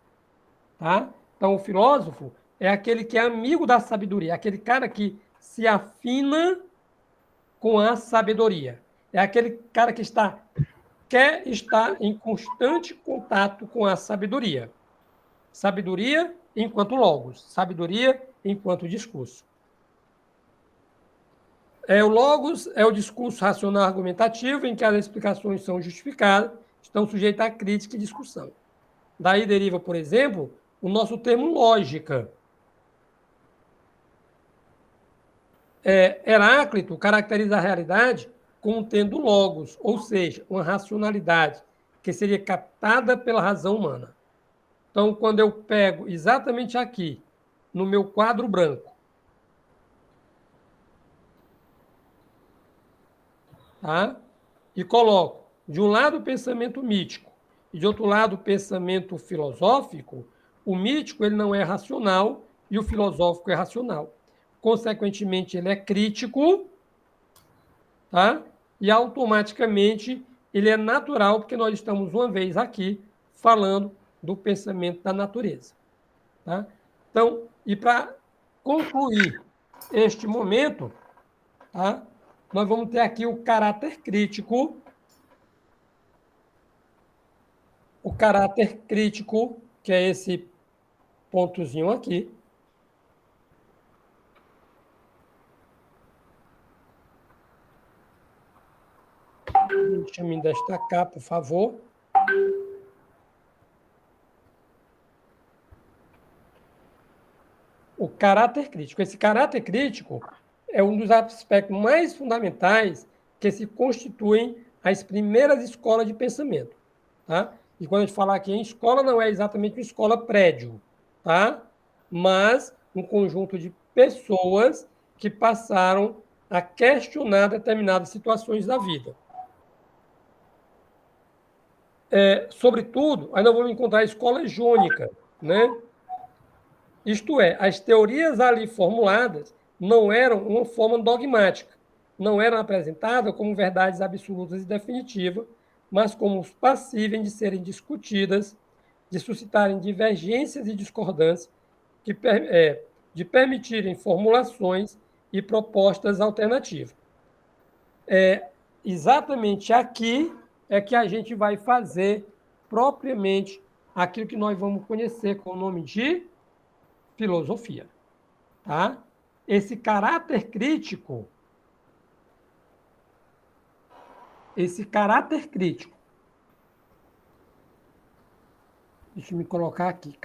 Tá? Então, o filósofo é aquele que é amigo da sabedoria, aquele cara que se afina com a sabedoria. É aquele cara que quer estar em constante contato com a sabedoria. Sabedoria enquanto logos, sabedoria enquanto discurso. O logos é o discurso racional argumentativo em que as explicações são justificadas, estão sujeitas a crítica e discussão. Daí deriva, por exemplo, o nosso termo lógica. Heráclito caracteriza a realidade como tendo logos, ou seja, uma racionalidade que seria captada pela razão humana. Então, quando eu pego exatamente aqui, no meu quadro branco, tá? E coloco de um lado o pensamento mítico e de outro lado o pensamento filosófico, o mítico ele não é racional e o filosófico é racional. Consequentemente, ele é crítico, tá? E automaticamente ele é natural, porque nós estamos uma vez aqui falando do pensamento da natureza. Tá? Então, e para concluir este momento, tá? Nós vamos ter aqui o caráter crítico. O caráter crítico, que é esse pontozinho aqui. Deixa eu me destacar, por favor. O caráter crítico. Esse caráter crítico é um dos aspectos mais fundamentais que se constituem as primeiras escolas de pensamento. Tá? E quando a gente fala aqui em escola, não é exatamente uma escola prédio, tá? Mas um conjunto de pessoas que passaram a questionar determinadas situações da vida. Sobretudo, aí nós vamos encontrar a escola jônica, né? Isto é, as teorias ali formuladas não eram uma forma dogmática, não eram apresentadas como verdades absolutas e definitivas, mas como passíveis de serem discutidas, de suscitarem divergências e discordâncias, de permitirem formulações e propostas alternativas. Exatamente aqui é que a gente vai fazer propriamente aquilo que nós vamos conhecer com o nome de filosofia. Tá? Esse caráter crítico, deixa eu me colocar aqui,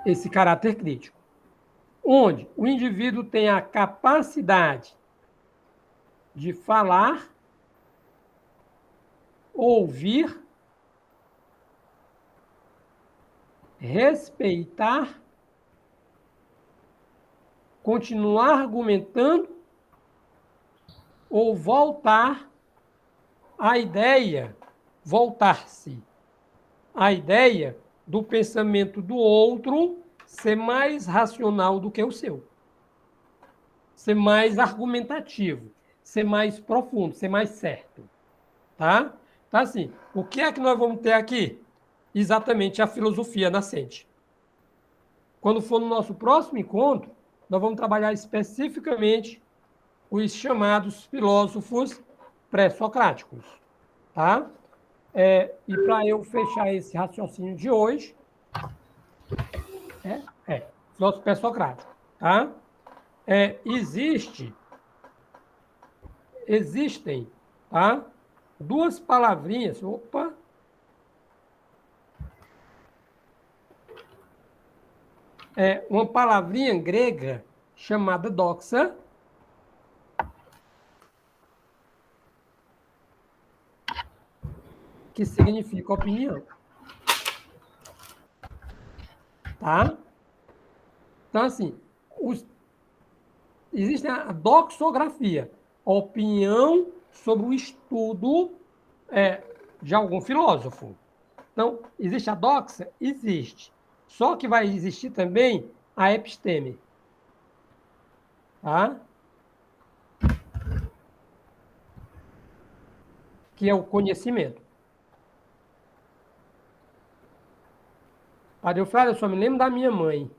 esse caráter crítico, onde o indivíduo tem a capacidade de falar, ouvir, respeitar, continuar argumentando ou voltar-se à ideia do pensamento do outro ser mais racional do que o seu, ser mais argumentativo, ser mais profundo, ser mais certo. Tá? Então, assim, o que é que nós vamos ter aqui? Exatamente a filosofia nascente. Quando for no nosso próximo encontro, nós vamos trabalhar especificamente os chamados filósofos pré-socráticos. Tá? E para eu fechar esse raciocínio de hoje, filósofo pré-socrático. Tá? Existem, tá? Duas palavrinhas, uma palavrinha grega chamada doxa, que significa opinião. Tá? Então, assim, existe a doxografia, a opinião sobre o estudo de algum filósofo. Então, existe a doxa? Existe. Só que vai existir também a episteme. Tá? Que é o conhecimento. Padre Eufrásio, eu só me lembro da minha mãe.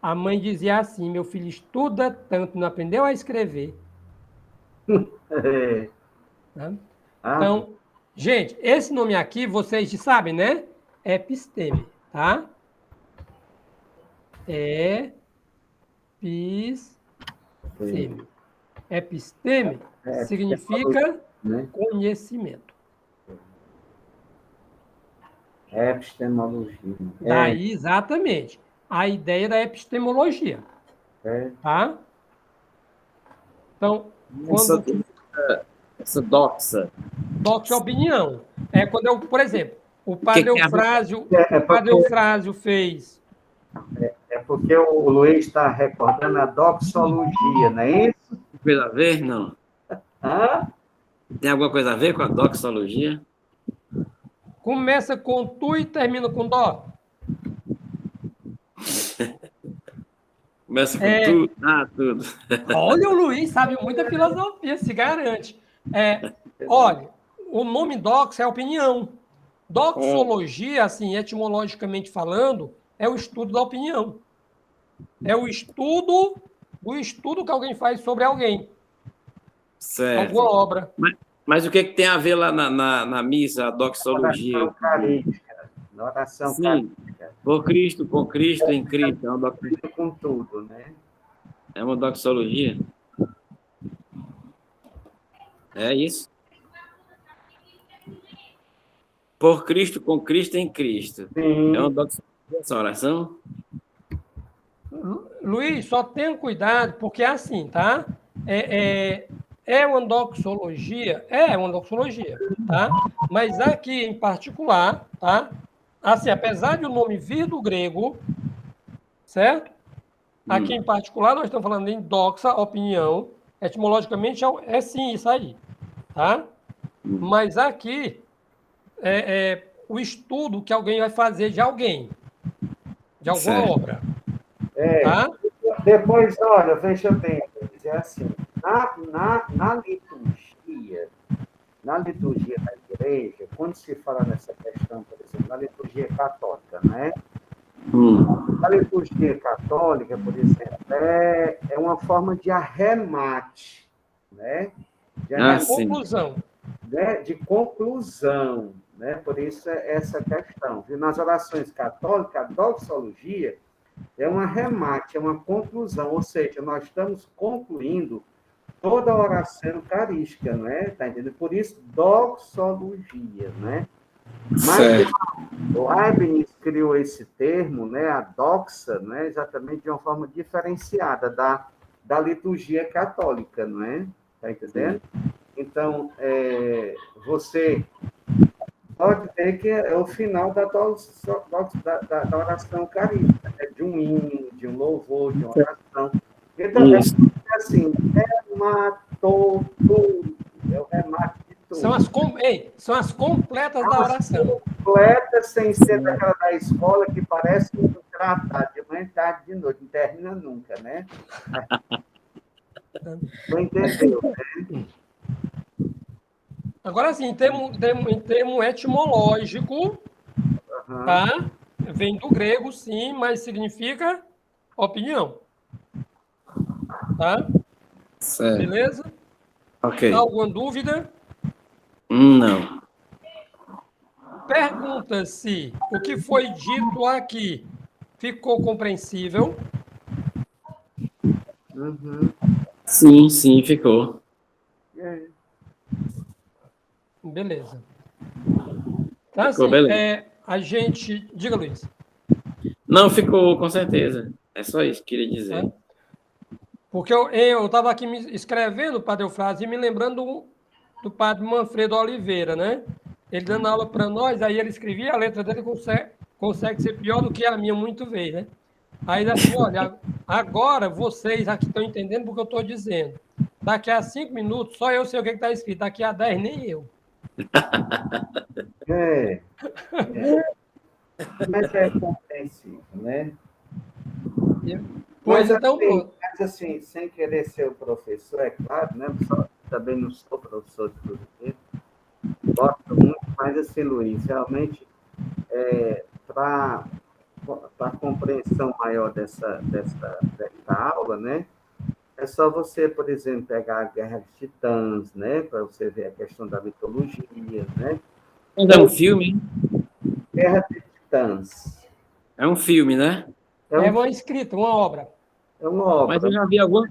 A mãe dizia assim, meu filho estuda tanto, não aprendeu a escrever. É. Tá? Ah, Então, gente, esse nome aqui, vocês sabem, né? Episteme, tá? Episteme. Episteme significa né? conhecimento. Epistemologia. Daí, exatamente, a ideia da epistemologia. Tá? Então, quando... Essa doxa. Doxa é opinião. É quando eu, por exemplo, o Padre Eufrásio fez... É porque o Luiz está recordando a doxologia, não é isso? Tem coisa a ver? Não. Hã? Tem alguma coisa a ver com a doxologia? Começa com tu e termina com dó. Começa com tudo. Ah, tudo. Olha, o Luiz sabe muita filosofia, se garante. Olha, o nome doxa é opinião. Doxologia, assim, etimologicamente falando, é o estudo da opinião. É o estudo que alguém faz sobre alguém. Certo. Alguma obra. Mas o que tem a ver lá na missa, a doxologia? Oração carística. Oração Sim, carística. por Cristo, com Cristo, em Cristo. Com tudo, né? É uma doxologia? É isso? Por Cristo, com Cristo, em Cristo. Sim. É uma doxologia essa oração? Luiz, só tenha cuidado, porque é assim, tá? Uma doxologia, tá? Mas aqui em particular, tá? Assim, apesar de o nome vir do grego, certo? Aqui em particular nós estamos falando em doxa, opinião, etimologicamente é sim isso aí, tá? Mas aqui o estudo que alguém vai fazer de alguém, de alguma obra, tá? Depois, olha, veja bem, é assim, na liturgia da igreja, quando se fala nessa questão, por exemplo, na liturgia católica, né? A liturgia católica, por exemplo, é uma forma de arremate, né? Conclusão. Né? De conclusão, né? Por isso essa questão. Viu? Nas orações católicas, a doxologia é um arremate, é uma conclusão, ou seja, nós estamos concluindo toda a oração eucarística, né? Tá entendendo? Por isso, doxologia, né? Mas o Leibniz criou esse termo, né, a doxa, né, exatamente de uma forma diferenciada da liturgia católica, não é? Tá entendendo? Então, você pode ver que é o final da oração eucarística, né? De um hino, de um louvor, de uma oração. Então, é assim, rematou tudo, é o remate de tudo. São as completas da oração. Completas, sem ser daquela da escola que parece um tratado de manhã, tarde, de noite, não termina nunca, né? Não entendeu, né? Agora, assim, em termo etimológico, tá? Vem do grego, sim, mas significa opinião. Tá? Certo. Beleza? Ok. Alguma dúvida? Não. Pergunta se o que foi dito aqui ficou compreensível. Sim, ficou. Beleza. Tá, Ficou, assim, beleza. a gente... Diga, Luiz. Não, ficou, com certeza. É só isso que queria dizer. Porque eu estava aqui me escrevendo, Padre Eufrásio, e me lembrando do padre Manfredo Oliveira, né? Ele dando aula para nós, aí ele escrevia, a letra dele consegue ser pior do que a minha, muito vez, né? Aí ele assim, olha, agora vocês aqui estão entendendo porque eu estou dizendo. Daqui a 5 minutos, só eu sei o que está escrito. Daqui a 10, nem eu. É, mas é compreensível, né? Pois então, pronto. Mas assim, sem querer ser o professor, é claro, né? Só, também não sou professor de português, gosto muito, mas assim, Luiz, realmente, para a compreensão maior dessa aula, né? É só você, por exemplo, pegar a Guerra de Titãs, né? Para você ver a questão da mitologia, né? É um filme, hein? Guerra de Titãs. É um filme, né? É uma escrita, uma obra. É uma obra. Mas eu já vi alguma,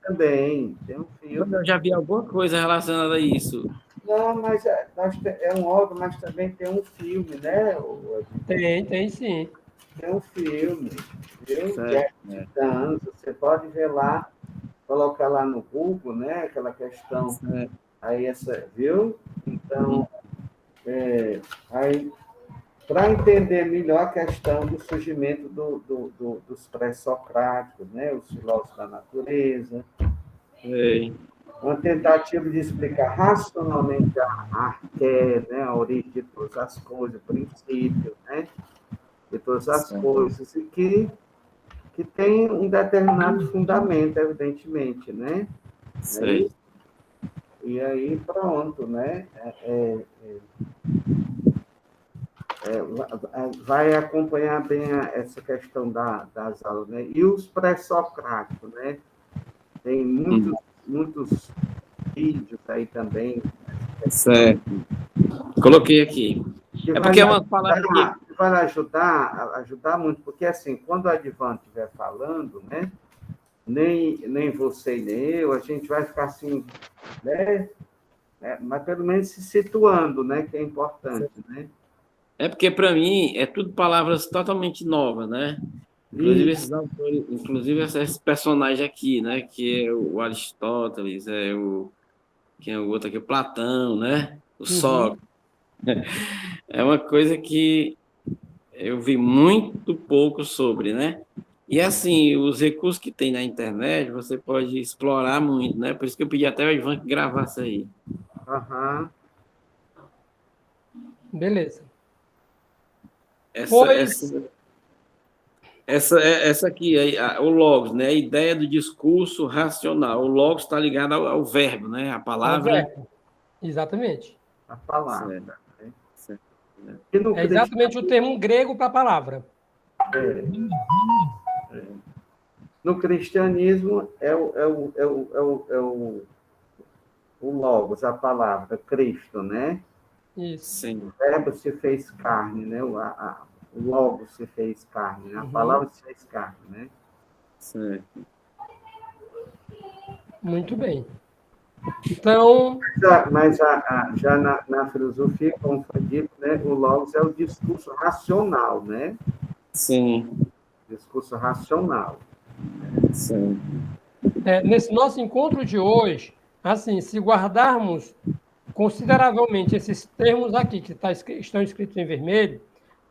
Também, tem um filme. eu já vi alguma coisa relacionada a isso. Não, mas é uma obra, mas também tem um filme, né? Tem sim. Tem um filme, viu? Certo, Titãs, você pode ver lá, colocar lá no Google, né? Aquela questão, certo. aí viu? Então, aí, para entender melhor a questão do surgimento dos pré-socráticos, né? Os filósofos da natureza, Sei. uma tentativa de explicar racionalmente a arqué, né? A origem de todas as coisas, o princípio, né? De todas as coisas, e que tem um determinado fundamento, evidentemente, né? Sei. E aí, pronto, né? Vai acompanhar bem essa questão das aulas, né? E os pré-socráticos, né? Tem muitos vídeos aí também. Certo. Coloquei aqui. É porque é uma palavra que vai ajudar muito, porque assim, quando o Advan estiver falando, né? Nem você e nem eu, a gente vai ficar assim, né? Mas pelo menos se situando, né? Que é importante, né? É porque, para mim, é tudo palavras totalmente novas, né? Inclusive esses autores, inclusive esses personagens aqui, né? Que é o Aristóteles, quem é o outro aqui, o Platão, né? O Sócrates. É uma coisa que eu vi muito pouco sobre, né? E assim, os recursos que tem na internet, você pode explorar muito, né? Por isso que eu pedi até o Ivan que gravasse aí. Aham. Beleza. Essa aqui, o logos, né? A ideia do discurso racional. O logos está ligado ao verbo, né? A Ao palavra. verbo. Exatamente. A palavra. Certo, certo. E no É exatamente o termo grego para a palavra. No cristianismo é o logos, a palavra, Cristo, né? Isso. Sim. O verbo se fez carne, né? O logos se fez carne, né? A palavra se fez carne, né? Certo. Muito bem. Então, Mas já na filosofia, como foi dito, né? O logos é o discurso racional, né? Sim. Discurso racional. Sim. nesse nosso encontro de hoje, assim, se guardarmos consideravelmente esses termos aqui que estão escritos em vermelho,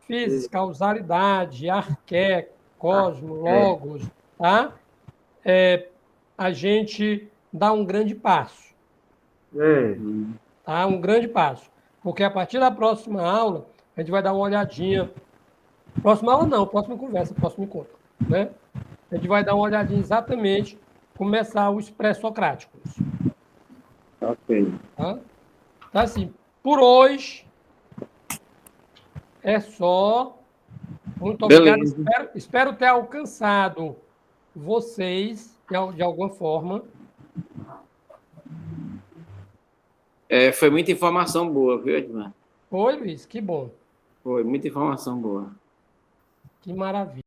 physis, causalidade, arqué, cosmo, logos, tá? A gente dá um grande passo. Tá? Um grande passo. Porque a partir da próxima aula, a gente vai dar uma olhadinha. Próxima aula não, próxima conversa, próximo encontro. Né? A gente vai dar uma olhadinha exatamente, começar os pré-socráticos. Ok. Tá? Então, assim, por hoje é só. Muito obrigado. Espero ter alcançado vocês de alguma forma. Foi muita informação boa, viu, Edmar? Foi, Luiz? Que bom. Foi muita informação boa. Que maravilha.